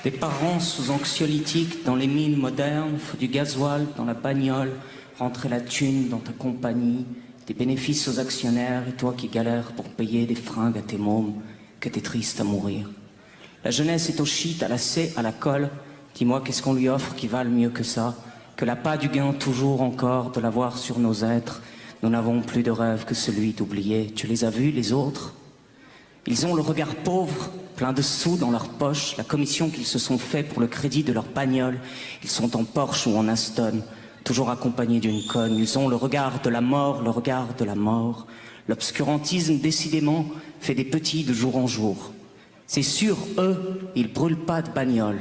Des parents sous anxiolytiques dans les mines modernes, faut du gasoil dans la bagnole, rentrer la thune dans ta compagnie, des bénéfices aux actionnaires et toi qui galères pour payer des fringues à tes mômes, que t'es triste à mourir. La jeunesse est au shit, à la C, à la colle. Dis-moi qu'est-ce qu'on lui offre qui vale mieux que ça, que l'appât du gain toujours encore de l'avoir sur nos êtres. Nous n'avons plus de rêve que celui d'oublier. Tu les as vus, les autres? Ils ont le regard pauvre, plein de sous dans leur poche, la commission qu'ils se sont fait pour le crédit de leur bagnole. Ils sont en Porsche ou en Aston, toujours accompagnés d'une conne. Ils ont le regard de la mort, le regard de la mort. L'obscurantisme, décidément, fait des petits de jour en jour. C'est sûr, eux, ils brûlent pas de bagnole,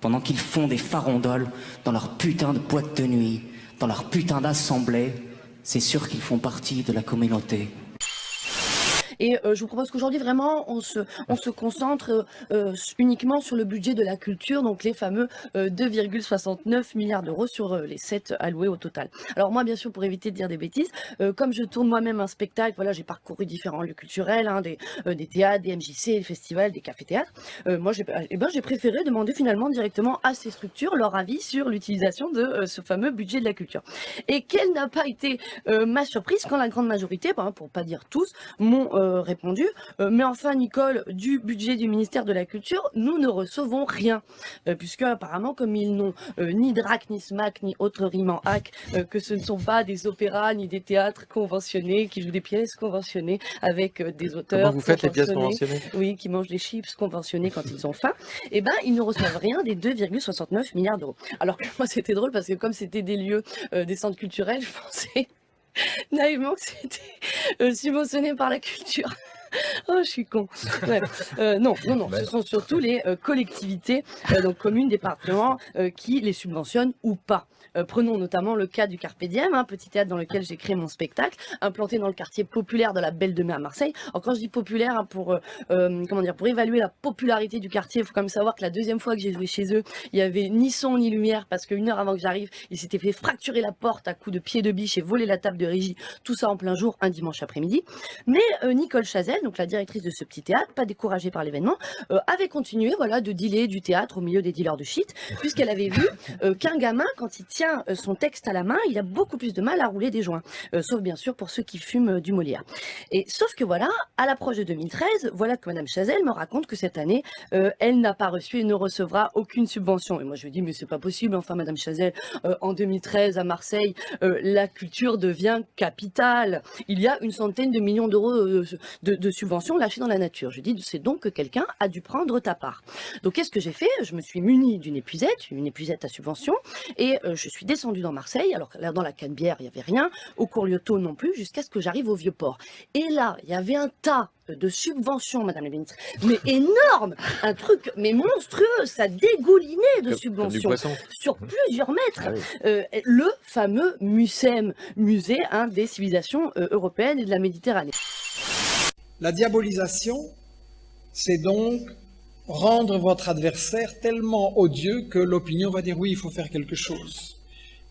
pendant qu'ils font des farondoles dans leur putain de boîte de nuit, dans leur putain d'assemblée. C'est sûr qu'ils font partie de la communauté. Et je vous propose qu'aujourd'hui, vraiment, on se concentre uniquement sur le budget de la culture, donc les fameux 2,69 milliards d'euros sur les 7 alloués au total. Alors moi, bien sûr, pour éviter de dire des bêtises, comme je tourne moi-même un spectacle, voilà, j'ai parcouru différents lieux culturels, hein, des théâtres, des MJC, des festivals, des cafés-théâtres. Moi, j'ai préféré demander finalement directement à ces structures leur avis sur l'utilisation de ce fameux budget de la culture. Et quelle n'a pas été ma surprise quand la grande majorité, pour pas dire tous, m'ont répondu mais enfin Nicole, du budget du ministère de la Culture, nous ne recevons rien, puisque apparemment comme ils n'ont ni DRAC, ni SMAC, ni autre rime en hack, que ce ne sont pas des opéras, ni des théâtres conventionnés, qui jouent des pièces conventionnées avec des auteurs. Comment vous faites les pièces conventionnées? Oui, qui mangent des chips conventionnés quand ils ont faim. Et ben ils ne reçoivent rien des 2,69 milliards d'euros. Alors que moi c'était drôle parce que comme c'était des lieux, des centres culturels, je pensais naïvement que c'était subventionné par la culture. Oh, je suis con. Ouais. Non, ce sont surtout les collectivités, donc communes, départements, qui les subventionnent ou pas. Prenons notamment le cas du Carpe Diem, petit théâtre dans lequel j'ai créé mon spectacle, implanté dans le quartier populaire de la Belle de Mai à Marseille. Alors quand je dis populaire, pour évaluer la popularité du quartier, il faut quand même savoir que la deuxième fois que j'ai joué chez eux, il y avait ni son ni lumière, parce qu'une heure avant que j'arrive, ils s'étaient fait fracturer la porte à coups de pied de biche et voler la table de régie, tout ça en plein jour, un dimanche après-midi. Mais Nicole Chazelle, donc la directrice de ce petit théâtre, pas découragée par l'événement, avait continué de dealer du théâtre au milieu des dealers de shit, puisqu'elle avait vu qu'un gamin, quand il tient son texte à la main, il a beaucoup plus de mal à rouler des joints, sauf bien sûr pour ceux qui fument du Molière. Et sauf que voilà, à l'approche de 2013, voilà que Madame Chazelle me raconte que cette année, elle n'a pas reçu et ne recevra aucune subvention. Et moi je lui dis mais c'est pas possible, enfin Madame Chazelle, en 2013 à Marseille, la culture devient capitale. Il y a une centaine de millions d'euros de subventions lâchées dans la nature. Je dis c'est donc que quelqu'un a dû prendre ta part. Donc qu'est-ce que j'ai fait? Je me suis munie d'une épuisette à subvention, et je suis descendue dans Marseille. Alors là, dans la Canebière, il n'y avait rien, au cours Lyoto non plus, jusqu'à ce que j'arrive au Vieux-Port. Et là, il y avait un tas de subventions, Madame la ministre, mais énorme, un truc mais monstrueux, ça dégoulinait de subventions sur plusieurs mètres. Le fameux MUSEM, musée des civilisations européennes et de la Méditerranée. La diabolisation, c'est donc rendre votre adversaire tellement odieux que l'opinion va dire oui, il faut faire quelque chose.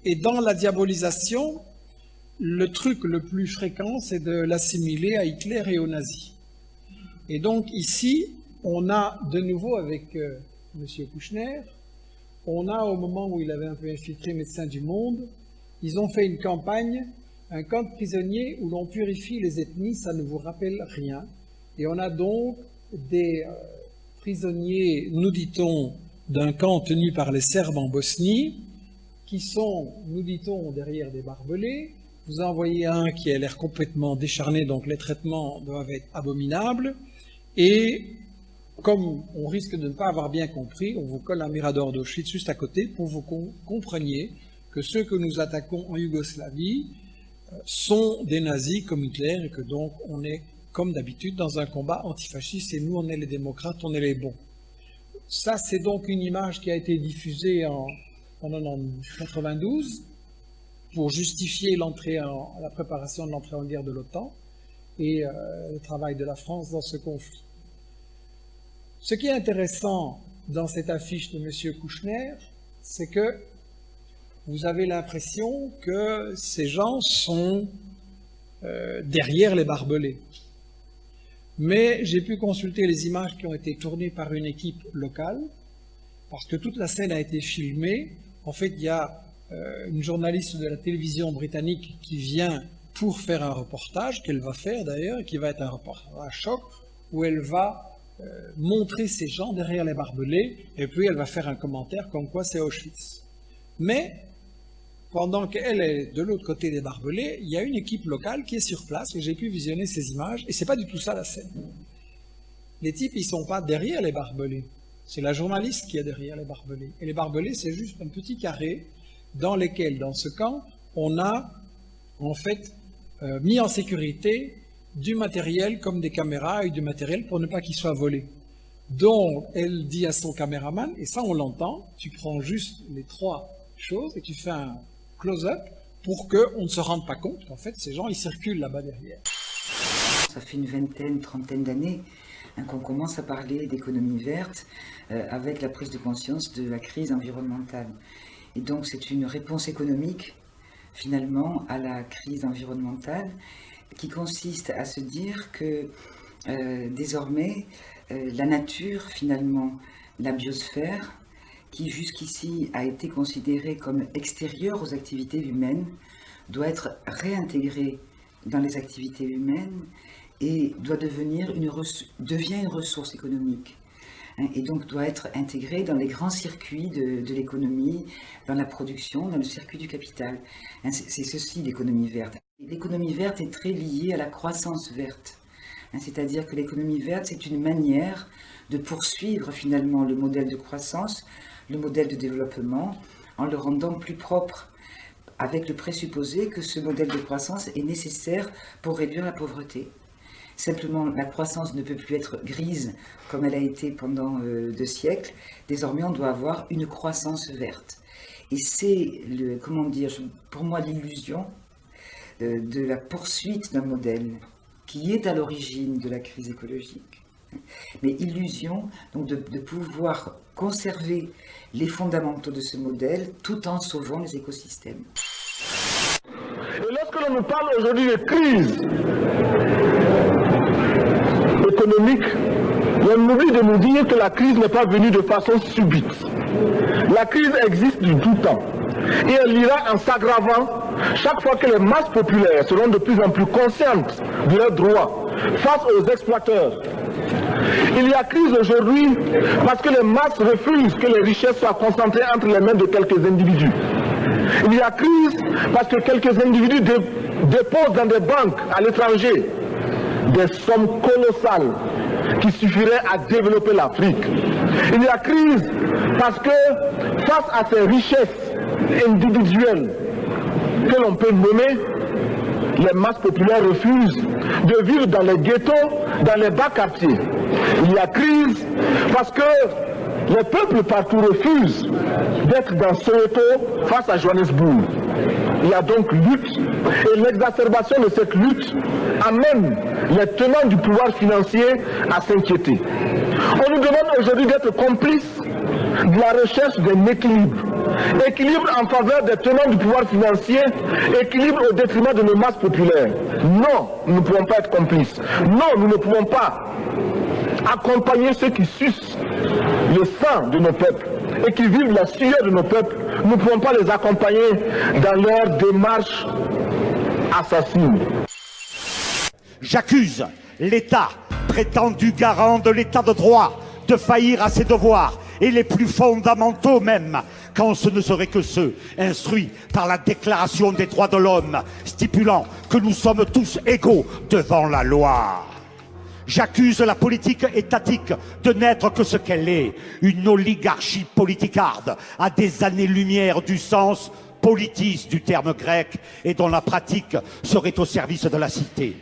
Et dans la diabolisation, le truc le plus fréquent, c'est de l'assimiler à Hitler et aux nazis. Et donc ici, on a de nouveau avec M. Kouchner, on a au moment où il avait un peu infiltré Médecins du Monde, ils ont fait une campagne, un camp de prisonniers où l'on purifie les ethnies, ça ne vous rappelle rien. Et on a donc des prisonniers, nous dit-on, d'un camp tenu par les Serbes en Bosnie, qui sont, nous dit-on, derrière des barbelés. Vous en voyez un qui a l'air complètement décharné, donc les traitements doivent être abominables. Et comme on risque de ne pas avoir bien compris, on vous colle un mirador d'Auschwitz juste à côté pour que vous compreniez que ceux que nous attaquons en Yougoslavie sont des nazis comme Hitler et que donc on est, comme d'habitude, dans un combat antifasciste et nous, on est les démocrates, on est les bons. Ça, c'est donc une image qui a été diffusée en 1992 pour justifier la préparation de l'entrée en guerre de l'OTAN et le travail de la France dans ce conflit. Ce qui est intéressant dans cette affiche de M. Kouchner, c'est que vous avez l'impression que ces gens sont derrière les barbelés. Mais j'ai pu consulter les images qui ont été tournées par une équipe locale parce que toute la scène a été filmée. En fait, il y a une journaliste de la télévision britannique qui vient pour faire un reportage, qu'elle va faire d'ailleurs, et qui va être un reportage à choc, où elle va montrer ces gens derrière les barbelés, et puis elle va faire un commentaire comme quoi c'est Auschwitz. Mais, pendant qu'elle est de l'autre côté des barbelés, il y a une équipe locale qui est sur place, et j'ai pu visionner ces images, et c'est pas du tout ça la scène. Les types, ils sont pas derrière les barbelés, c'est la journaliste qui est derrière les barbelés. Et les barbelés, c'est juste un petit carré dans lequel, dans ce camp, on a en fait mis en sécurité du matériel comme des caméras et du matériel pour ne pas qu'il soit volé. Donc, elle dit à son caméraman, et ça on l'entend, tu prends juste les 3 choses et tu fais un close-up pour qu'on ne se rende pas compte qu'en fait ces gens ils circulent là-bas derrière. Ça fait une vingtaine, trentaine d'années qu'on commence à parler d'économie verte avec la prise de conscience de la crise environnementale. Et donc c'est une réponse économique finalement à la crise environnementale qui consiste à se dire que désormais la nature finalement, la biosphère, qui jusqu'ici a été considérée comme extérieure aux activités humaines, doit être réintégrée dans les activités humaines et doit devient une ressource économique. Et donc doit être intégrée dans les grands circuits de l'économie, dans la production, dans le circuit du capital. C'est ceci l'économie verte. L'économie verte est très liée à la croissance verte. C'est-à-dire que l'économie verte, c'est une manière de poursuivre finalement le modèle de croissance, le modèle de développement, en le rendant plus propre, avec le présupposé que ce modèle de croissance est nécessaire pour réduire la pauvreté. Simplement, la croissance ne peut plus être grise comme elle a été pendant 2 siècles. Désormais, on doit avoir une croissance verte. Et c'est, pour moi, l'illusion de la poursuite d'un modèle qui est à l'origine de la crise écologique. Mais illusion donc de pouvoir conserver les fondamentaux de ce modèle tout en sauvant les écosystèmes. Et lorsque l'on nous parle aujourd'hui de crise économique, on oublie de nous dire que la crise n'est pas venue de façon subite. La crise existe du tout temps. Et elle ira en s'aggravant chaque fois que les masses populaires seront de plus en plus conscientes de leurs droits face aux exploiteurs. Il y a crise aujourd'hui parce que les masses refusent que les richesses soient concentrées entre les mains de quelques individus. Il y a crise parce que quelques individus déposent dans des banques à l'étranger des sommes colossales qui suffiraient à développer l'Afrique. Il y a crise parce que face à ces richesses individuelles que l'on peut nommer, les masses populaires refusent de vivre dans les ghettos, dans les bas quartiers. Il y a crise parce que les peuples partout refusent d'être dans Soweto face à Johannesburg. Il y a donc lutte, et l'exacerbation de cette lutte amène les tenants du pouvoir financier à s'inquiéter. On nous demande aujourd'hui d'être complices de la recherche d'un équilibre. Équilibre en faveur des tenants du pouvoir financier, équilibre au détriment de nos masses populaires. Non, nous ne pouvons pas être complices. Non, nous ne pouvons pas accompagner ceux qui sucent le sang de nos peuples et qui vivent la sueur de nos peuples. Nous ne pouvons pas les accompagner dans leur démarche assassine. J'accuse l'État, prétendu garant de l'État de droit, de faillir à ses devoirs, et les plus fondamentaux même, quand ce ne serait que ceux instruits par la Déclaration des droits de l'homme, stipulant que nous sommes tous égaux devant la loi. J'accuse la politique étatique de n'être que ce qu'elle est, une oligarchie politicarde à des années-lumière du sens politis du terme grec et dont la pratique serait au service de la cité.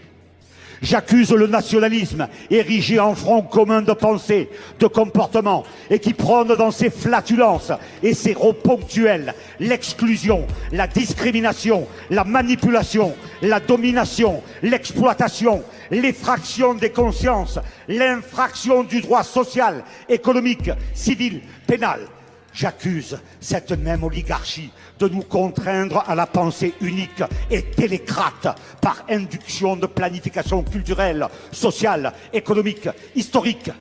J'accuse le nationalisme érigé en front commun de pensée, de comportement et qui prône dans ses flatulences et ses rots ponctuels l'exclusion, la discrimination, la manipulation, la domination, l'exploitation, l'effraction des consciences, l'infraction du droit social, économique, civil, pénal. J'accuse cette même oligarchie de nous contraindre à la pensée unique et télécrate par induction de planification culturelle, sociale, économique, historique.